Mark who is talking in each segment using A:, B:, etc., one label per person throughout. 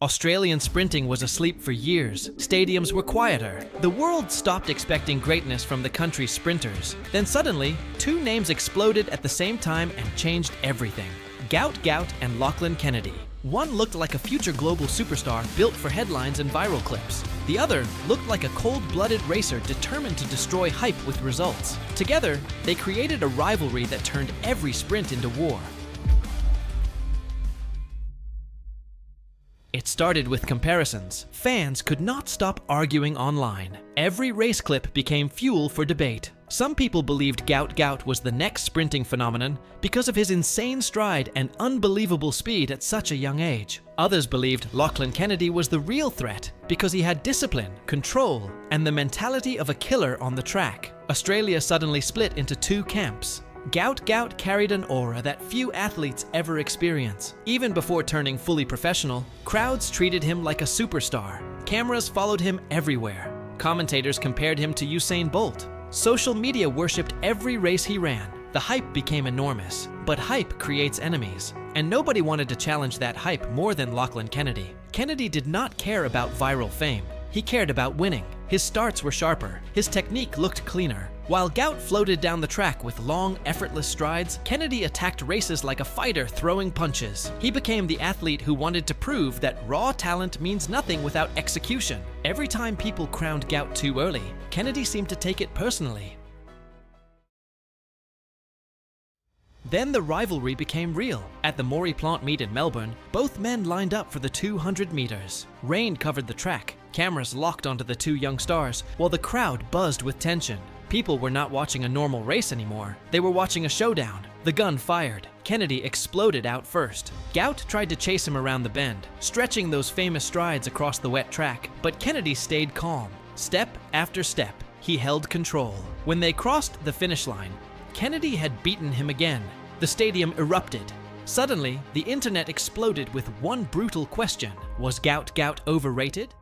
A: Australian sprinting was asleep for years. Stadiums were quieter. The world stopped expecting greatness from the country's sprinters. Then suddenly, two names exploded at the same time and changed everything. Gout Gout and Lachlan Kennedy. One looked like a future global superstar built for headlines and viral clips. The other looked like a cold-blooded racer determined to destroy hype with results. Together, they created a rivalry that turned every sprint into war. It started with comparisons. Fans could not stop arguing online. Every race clip became fuel for debate. Some people believed Gout Gout was the next sprinting phenomenon because of his insane stride and unbelievable speed at such a young age. Others believed Lachlan Kennedy was the real threat because he had discipline, control, and the mentality of a killer on the track. Australia suddenly split into two camps. Gout Gout carried an aura that few athletes ever experience. Even before turning fully professional, crowds treated him like a superstar. Cameras followed him everywhere. Commentators compared him to Usain Bolt. Social media worshipped every race he ran. The hype became enormous, but hype creates enemies. And nobody wanted to challenge that hype more than Lachlan Kennedy. Kennedy did not care about viral fame. He cared about winning. His starts were sharper. His technique looked cleaner. While Gout floated down the track with long, effortless strides, Kennedy attacked races like a fighter throwing punches. He became the athlete who wanted to prove that raw talent means nothing without execution. Every time people crowned Gout too early, Kennedy seemed to take it personally. Then the rivalry became real. At the Maurie Plant Meet in Melbourne, both men lined up for the 200 meters. Rain covered the track. Cameras locked onto the two young stars, while the crowd buzzed with tension. People were not watching a normal race anymore. They were watching a showdown. The gun fired. Kennedy exploded out first. Gout tried to chase him around the bend, stretching those famous strides across the wet track, but Kennedy stayed calm. Step after step, he held control. When they crossed the finish line, Kennedy had beaten him again. The stadium erupted. Suddenly, the internet exploded with one brutal question. Was Gout Gout overrated?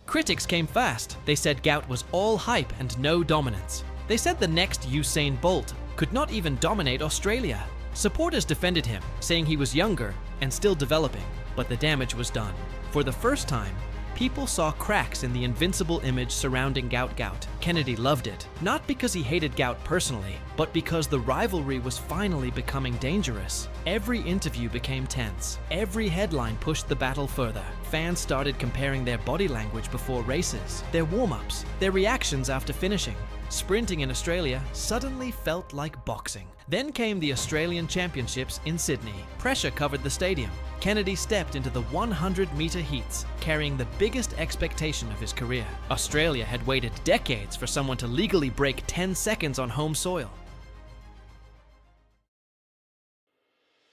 A: Critics came fast. They said Gout was all hype and no dominance. They said the next Usain Bolt could not even dominate Australia. Supporters defended him, saying he was younger and still developing, but the damage was done. For the first time, people saw cracks in the invincible image surrounding Gout Gout. Kennedy loved it, not because he hated Gout personally, but because the rivalry was finally becoming dangerous. Every interview became tense. Every headline pushed the battle further. Fans started comparing their body language before races, their warm-ups, their reactions after finishing. Sprinting in Australia suddenly felt like boxing. Then came the Australian Championships in Sydney. Pressure covered the stadium. Kennedy stepped into the 100-meter heats, carrying the biggest expectation of his career. Australia had waited decades for someone to legally break 10 seconds on home soil.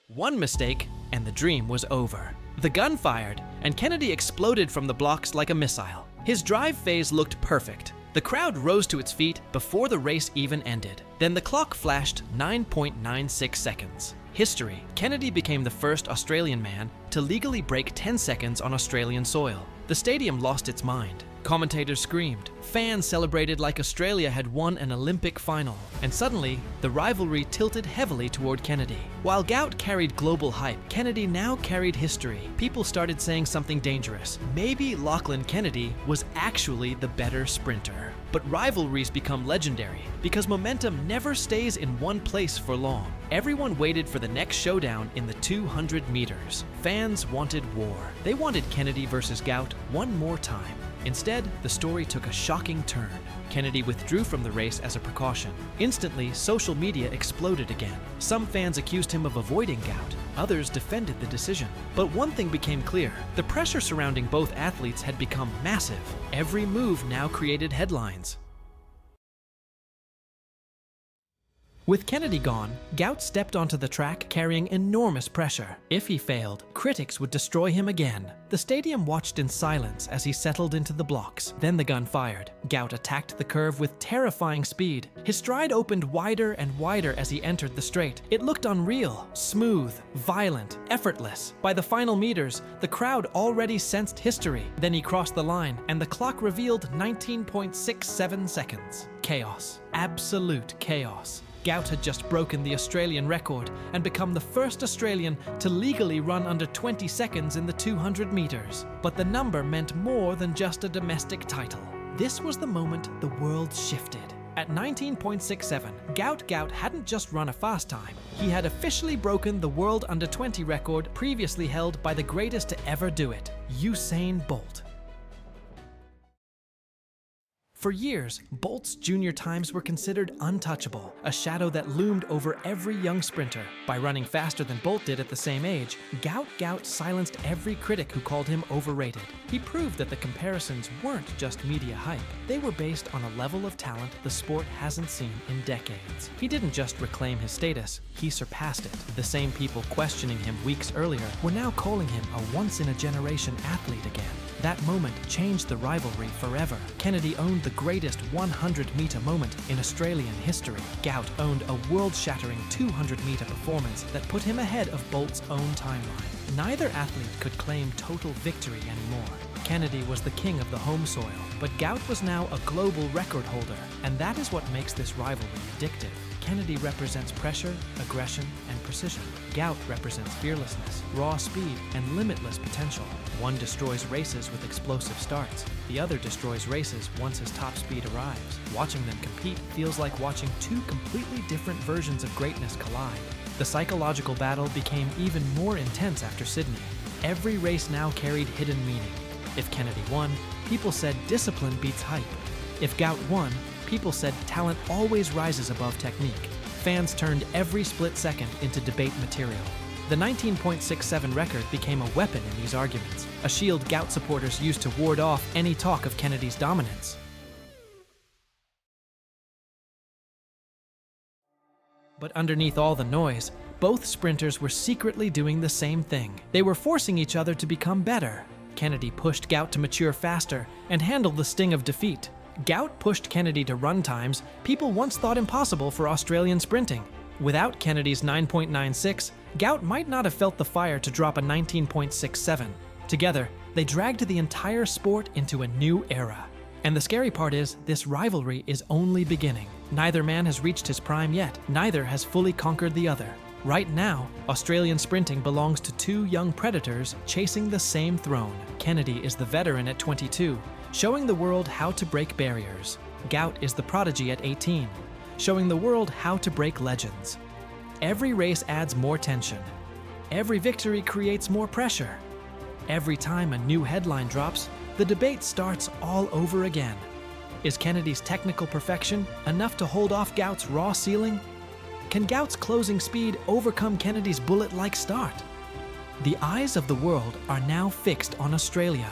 A: One mistake, and the dream was over. The gun fired, and Kennedy exploded from the blocks like a missile. His drive phase looked perfect. The crowd rose to its feet before the race even ended. Then the clock flashed 9.96 seconds. History. Kennedy became the first Australian man to legally break 10 seconds on Australian soil. The stadium lost its mind. Commentators screamed. Fans celebrated like Australia had won an Olympic final. And suddenly, the rivalry tilted heavily toward Kennedy. While Gout carried global hype, Kennedy now carried history. People started saying something dangerous. Maybe Lachlan Kennedy was actually the better sprinter. But rivalries become legendary because momentum never stays in one place for long. Everyone waited for the next showdown in the 200 meters. Fans wanted war. They wanted Kennedy versus Gout one more time. Instead, the story took a shocking turn. Kennedy withdrew from the race as a precaution. Instantly, social media exploded again. Some fans accused him of avoiding Gout. Others defended the decision. But one thing became clear. The pressure surrounding both athletes had become massive. Every move now created headlines. With Kennedy gone, Gout stepped onto the track carrying enormous pressure. If he failed, critics would destroy him again. The stadium watched in silence as he settled into the blocks. Then the gun fired. Gout attacked the curve with terrifying speed. His stride opened wider and wider as he entered the straight. It looked unreal, smooth, violent, effortless. By the final meters, the crowd already sensed history. Then he crossed the line, and the clock revealed 19.67 seconds. Chaos. Absolute chaos. Gout had just broken the Australian record and become the first Australian to legally run under 20 seconds in the 200 meters. But the number meant more than just a domestic title. This was the moment the world shifted. At 19.67, Gout Gout hadn't just run a fast time. He had officially broken the world under 20 record previously held by the greatest to ever do it, Usain Bolt. For years, Bolt's junior times were considered untouchable, a shadow that loomed over every young sprinter. By running faster than Bolt did at the same age, Gout Gout silenced every critic who called him overrated. He proved that the comparisons weren't just media hype. They were based on a level of talent the sport hasn't seen in decades. He didn't just reclaim his status, he surpassed it. The same people questioning him weeks earlier were now calling him a once-in-a-generation athlete again. That moment changed the rivalry forever. Kennedy owned the greatest 100-meter moment in Australian history. Gout owned a world-shattering 200-meter performance that put him ahead of Bolt's own timeline. Neither athlete could claim total victory anymore. Kennedy was the king of the home soil, but Gout was now a global record holder, and that is what makes this rivalry addictive. Kennedy represents pressure, aggression, and precision. Gout represents fearlessness, raw speed, and limitless potential. One destroys races with explosive starts. The other destroys races once his top speed arrives. Watching them compete feels like watching two completely different versions of greatness collide. The psychological battle became even more intense after Sydney. Every race now carried hidden meaning. If Kennedy won, people said discipline beats hype. If Gout won, people said talent always rises above technique. Fans turned every split second into debate material. The 19.67 record became a weapon in these arguments, a shield Gout supporters used to ward off any talk of Kennedy's dominance. But underneath all the noise, both sprinters were secretly doing the same thing. They were forcing each other to become better. Kennedy pushed Gout to mature faster and handle the sting of defeat. Gout pushed Kennedy to run times people once thought impossible for Australian sprinting. Without Kennedy's 9.96, Gout might not have felt the fire to drop a 19.67. Together, they dragged the entire sport into a new era. And the scary part is, this rivalry is only beginning. Neither man has reached his prime yet. Neither has fully conquered the other. Right now, Australian sprinting belongs to two young predators chasing the same throne. Kennedy is the veteran at 22, showing the world how to break barriers. Gout is the prodigy at 18, showing the world how to break legends. Every race adds more tension. Every victory creates more pressure. Every time a new headline drops, the debate starts all over again. Is Kennedy's technical perfection enough to hold off Gout's raw ceiling? Can Gout's closing speed overcome Kennedy's bullet-like start? The eyes of the world are now fixed on Australia.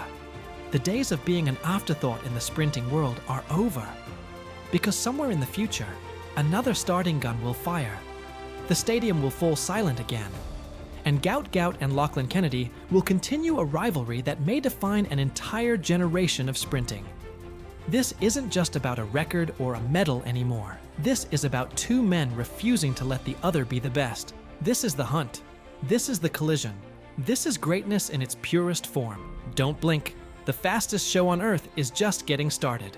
A: The days of being an afterthought in the sprinting world are over. Because somewhere in the future, another starting gun will fire. The stadium will fall silent again. And Gout Gout and Lachlan Kennedy will continue a rivalry that may define an entire generation of sprinting. This isn't just about a record or a medal anymore. This is about two men refusing to let the other be the best. This is the hunt. This is the collision. This is greatness in its purest form. Don't blink. The fastest show on Earth is just getting started.